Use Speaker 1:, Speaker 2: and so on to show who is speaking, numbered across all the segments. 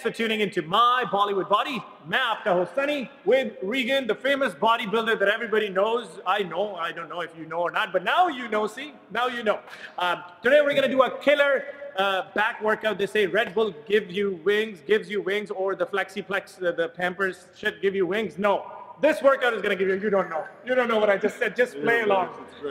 Speaker 1: Thanks for tuning into my Bollywood Body. मैं आपका host Sunny with Regan, the famous bodybuilder that everybody knows. I don't know if you know or not, but now you know, see? Now you know. Today we're going to do a killer back workout. They say Red Bull gives you wings, or the Flexiplex, the Pampers shit give you wings. No. This workout is going to give you, you don't know what I just said, just play along.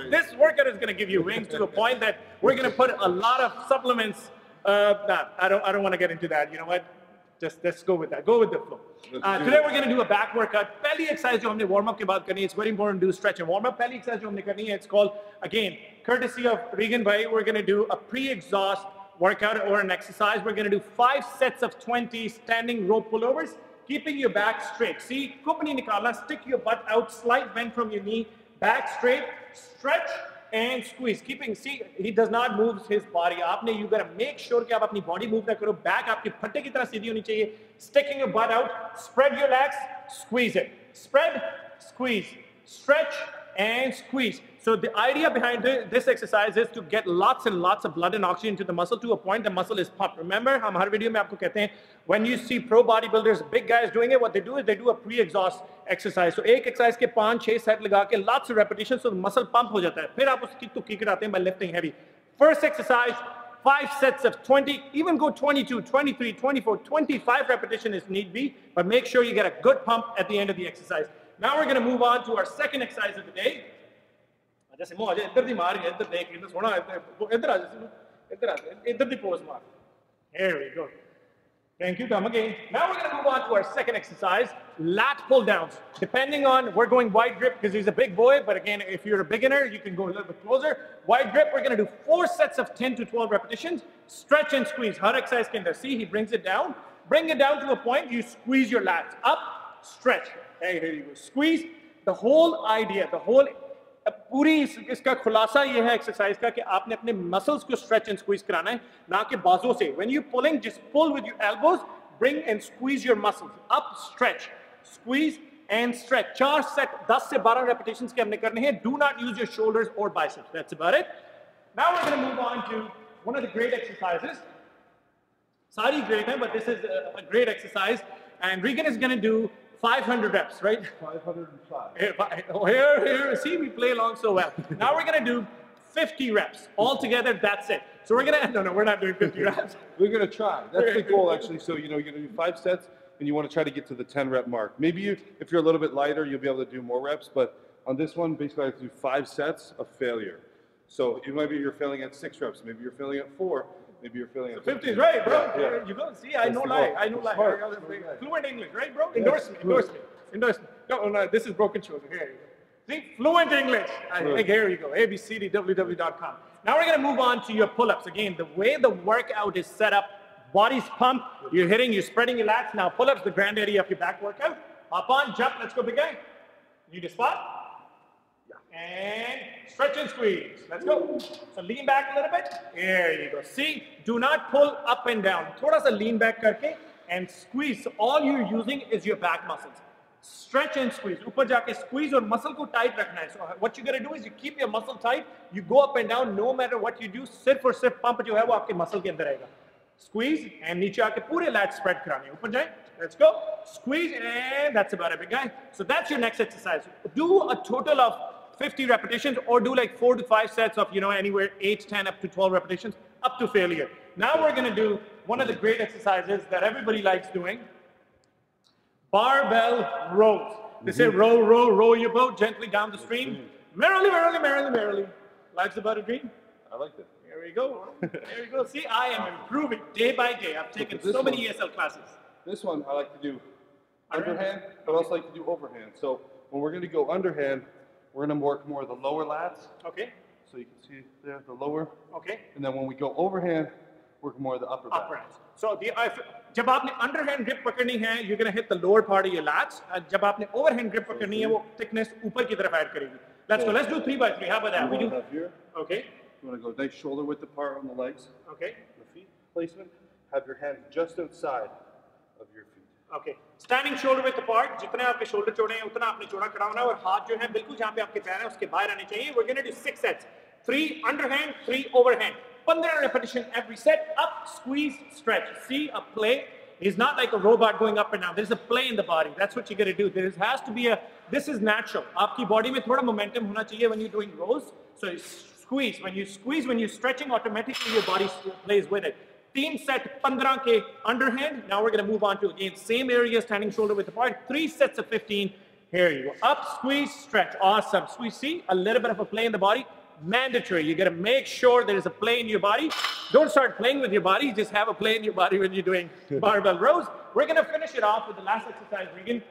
Speaker 1: This workout is going to give you wings to the point that we're going to put a lot of supplements. I don't want to get into that. You know what? Just let's go with that. Go with the flow. Today we're going to do a back workout. Pehli exercise jo humne warm up ke baad karni, it's very important to do stretch and warm up. Pehli exercise jo humne karni hai, it's called, again, courtesy of Regan bhai, we're going to do a pre-exhaust workout or an exercise. We're going to do 5 sets of 20 standing rope pullovers, keeping your back straight. See, kup nahi nikalna, stick your butt out, slight bend from your knee, back straight, stretch and squeeze. Keeping, see, he does not move his body. Aapne, you gotta make sure कि आप अपनी body move ना करो. Back आपके फट्टे की तरह सीधी होनी चाहिए. Sticking your butt out, spread your legs, squeeze it. Spread, squeeze, stretch and squeeze. So the idea behind this exercise is to get lots and lots of blood and oxygen to the muscle to a point the muscle is pumped. Remember, हम हर video में आपको कहते हैं, when you see pro bodybuilders, big guys doing it, what they do is they do a pre-exhaust exercise. So एक exercise के 5-6 set लगा के lots of repetitions, so the muscle pump हो जाता है. फिर आप उसकी तो kick कराते हैं by lifting heavy. First exercise, 5 sets of 20, even go 22, 23, 24, 25 repetitions if need be, but make sure you get a good pump at the end of the exercise. Now we're going to move on to our second exercise of the day. जैसे मुँह आजे इधर दी मार गया इधर देख इधर सोना इधर आ जैसे इधर आ इधर दी pose मार. Here we go. Thank you. Come again. Now we're going to move on to our second exercise, lat pull downs. Depending on, we're going wide grip because he's a big boy, but again, if you're a beginner, you can go a little bit closer. Wide grip, we're going to do 4 sets of 10 to 12 repetitions. Stretch and squeeze. Har exercise ke andar. See, he brings it down. Bring it down to a point, you squeeze your lats. Up, stretch. Hey, here you go. Squeeze. The whole idea, the whole पूरी इसका खुलासा ये है exercise का कि आपने अपने muscles को स्ट्रेच एंड स्क्वीज कराना है, ना कि बाजों से. When you pulling, just pull with your elbows, bring and squeeze your muscles up, stretch, squeeze and stretch. 4 set 10 से 12 रेपिटेशंस के हमने करने हैं. Do not use your shoulders और biceps. That's about it. Now we are going to move on to one of the great exercises. सारी great है, but this is a great exercise and Regan is going to do 500 reps, right? 505. Here, see, we play along so well. Now we're going to do 50 reps. Altogether, that's it. So we're going to, no, we're not doing 50 reps.
Speaker 2: We're going to try. That's the goal, actually. So, you're going to do 5 sets, and you want to try to get to the 10 rep mark. Maybe if you're a little bit lighter, you'll be able to do more reps, but on this one, basically, I have to do 5 sets of failure. So maybe you're failing at 6 reps, maybe you're failing at 4, maybe you're failing at
Speaker 1: 50 is right, bro. Yeah. You go, see, I know lie. Fluent English, right, bro? Endorse me. No, this is broken shoulder. Here you go. See, fluent English. Here you go, abcdww.com. Now we're going to move on to your pull-ups. Again, the way the workout is set up, body's pumped, you're hitting, you're spreading your lats. Now pull-ups, the granddaddy of your back workout. Hop on, jump, let's go, big guy. Need a spot? And stretch and squeeze. Let's go. So lean back a little bit. There you go. See, do not pull up and down. Thoda sa lean back karke and squeeze. So all you're using is your back muscles. Stretch and squeeze. Upar jaake squeeze or muscle ko tight rakhna hai. So what you got to do is you keep your muscle tight. You go up and down no matter what you do. Sirf aur sirf pump jo hai wo aapke muscle ke andar aayega. Squeeze and niche aake pure lat spread karane. Upar jaye. Let's go. Squeeze and that's about it, big guy. So that's your next exercise. Do a total of 50 repetitions or do like 4 to 5 sets of, anywhere 8, 10 up to 12 repetitions up to failure. Now we're going to do one of the great exercises that everybody likes doing. Barbell rows. They say row your boat gently down the stream. Merrily, merrily, merrily, merrily. Life's about a dream.
Speaker 2: I like that.
Speaker 1: Here we go. There we go. See, I am improving day by day. I've taken so many ESL classes.
Speaker 2: This one I like to do underhand, but I also like to do overhand. So when we're going to go underhand, we're going to work more of the lower lats.
Speaker 1: Okay.
Speaker 2: So you can see there, the lower.
Speaker 1: Okay.
Speaker 2: And then when we go overhand, work more of the upper back.
Speaker 1: So जब आपने underhand grip पकड़नी है, you're going to hit the lower part of your lats. जब आपने overhand grip पकड़नी है, वो thickness ऊपर की तरफ add करेगी. Let's go. Let's do 3 by 3. How about that? We do.
Speaker 2: Here.
Speaker 1: Okay.
Speaker 2: You want to go nice shoulder width apart on the legs.
Speaker 1: Okay.
Speaker 2: The feet placement. Have your hands just outside of your feet.
Speaker 1: Okay. Standing shoulder width apart. जितने आपके shoulder चौड़े हैं, उतना आपने चौड़ा खड़ा होना है और हाथ जो है बिल्कुल जहाँ पे आपके पैर हैं उसके बाहर आने चाहिए. We're going to do 6 sets. 3 underhand, 3 overhand. 15 repetition every set. Up, squeeze, stretch. See a play. He's not like a robot going up and down. There's a play in the body. That's what you got to do. There has to be a, this is natural. Aapki body mein thoda momentum hona chahiye when you're doing rows. So squeeze. When you're stretching, automatically your body plays with it. 3 set 15 ke underhand. Now we're going to move on to, again, same area, standing shoulder width apart. 3 sets of 15. Here you go. Up, squeeze, stretch. Awesome. Squeeze, see? A little bit of a play in the body. Mandatory. You got to make sure there is a play in your body. Don't start playing with your body. Just have a play in your body when you're doing barbell rows. We're going to finish it off with the last exercise, Regan.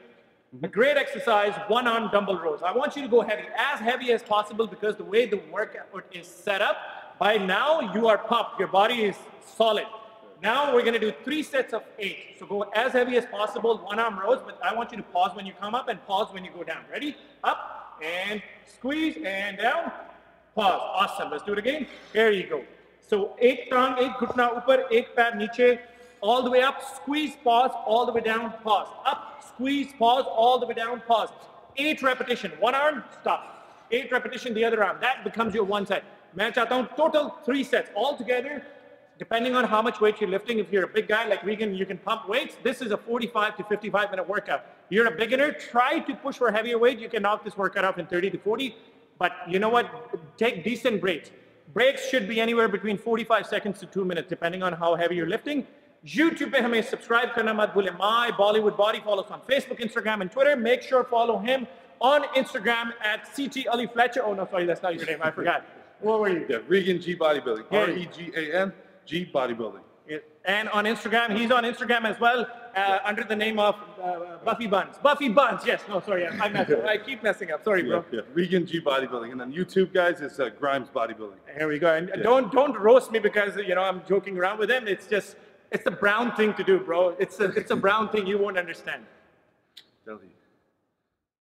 Speaker 1: A great exercise, 1-arm dumbbell rows. I want you to go heavy as possible, because the way the workout is set up, by now you are pumped. Your body is solid. Now we're going to do 3 sets of 8. So go as heavy as possible, 1-arm rows, but I want you to pause when you come up and pause when you go down. Ready? Up and squeeze and down. Pause. Awesome. Let's do it again. Here you go. So 8 tang, 8 ghutna upar, 8 pair niche, all the way up, squeeze, pause, all the way down, pause. Up, squeeze, pause, all the way down, pause. 8 repetition. 1 arm, stop. 8 repetition, the other arm. That becomes your 1 set. Main chahta hoon total 3 sets. All together, depending on how much weight you're lifting. If you're a big guy like Regan, you can pump weights. This is a 45 to 55 minute workout. You're a beginner, try to push for heavier weight. You can knock this workout off in 30 to 40. But you know what? Take decent breaks. Breaks should be anywhere between 45 seconds to 2 minutes, depending on how heavy you're lifting. YouTube pe hame subscribe karna mat bhule. My Bollywood Body. Follow us on Facebook, Instagram, and Twitter. Make sure follow him on Instagram at CT Ali Fletcher. Oh no, sorry, that's not your name. I forgot. What were you?
Speaker 2: Yeah, Regan G Bodybuilding. REGAN G Bodybuilding.
Speaker 1: Yeah. And on Instagram, he's on Instagram as well, under the name of Buffy Buns. Buffy Buns, yes. No, sorry, I keep messing up. Sorry, bro.
Speaker 2: Yeah, Regan G Bodybuilding. And then YouTube, guys, is Grimes Bodybuilding.
Speaker 1: Here we go. And don't roast me because, you know, I'm joking around with him. It's just, it's a brown thing to do, bro. It's a brown thing you won't understand.
Speaker 2: Delhi.